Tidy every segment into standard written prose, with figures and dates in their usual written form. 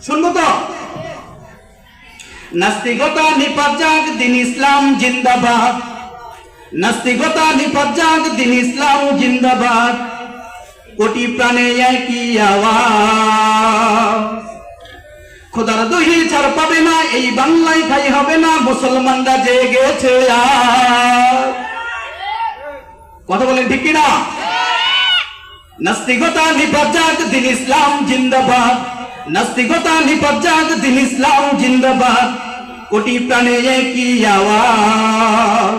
শুনবো তো? নাস্তিকতা নিপাত যাক, দিন ইসলাম জিন্দাবাদ। নাস্তিকতা নিপাত যাক, দিন ইসলাম জিন্দাবাদ। কোটি প্রাণে একই আওয়াজ, খোদার দহি ছাড় পাবে না, এই বাংলায় ঠাই হবে না, মুসলমানরা জেগেছে আজ। কথা বলেন ঠিক কিনা? নাস্তিকতা নিপাত যাক, দিন ইসলাম জিন্দাবাদ। নাস্তিকতা নিপাত যাক, দিন ইসলাম জিন্দাবাদ। কোটি প্রাণে একই আওয়াজ,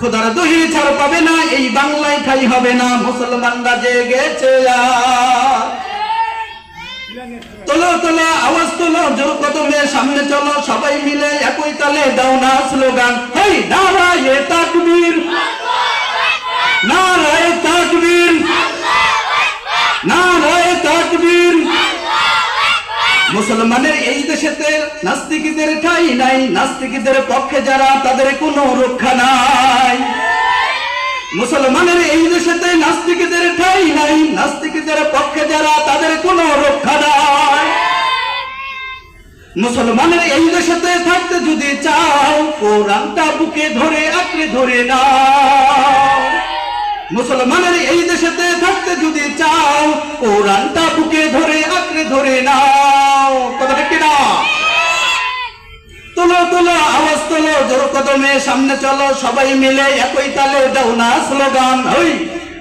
খোদার দহি ছাড় পাবে না, এই বাংলায় ঠাই হবে না, মুসলমানরা জেগেছে আজ। তোলো তোলো আওয়াজ তোলো, জোর কদমে সামনে চলো, সবাই মিলে একই তালে দাও না স্লোগান, হেই নারায়ে তাকবীর, নারায়ে তাকবীর, নারায়ে তাকবীর। মুসলমানের এই দেশেতে নাস্তিকদের ঠাই নাই, নাস্তিকদের পক্ষে যারা তাদের কোনো রক্ষা নাই। মুসলমানের এই দেশেতে নাস্তিকদের ঠাই নাই, নাস্তিকদের পক্ষে যারা তাদের কোনো রক্ষা নাই। মুসলমানের এই দেশেতে থাকতে যদি চাও, কোরআনটা বুকে ধরে আঁকড়ে ধরে নাও। মুসলমানের এই দেশেতে থাকতে যদি চাও, কোরআনটা বুকে ধরে আঁকড়ে ধরে নাও। কথা ঠিক কিনা? তোলো তোলো আওয়াজ তোলো, জোর কদমে সামনে চলো, সবাই মিলে একই তালে দাও না স্লোগান, ওই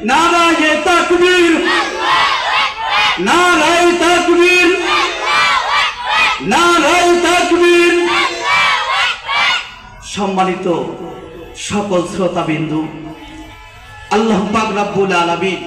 নারায়ে তাকবীর, নারায়ে তাকবীর, নারায়ে তাকবীর। সম্মানিত সকল শ্রোতাবিন্দু, আল্লাহ পাক রব্বুল আলামিন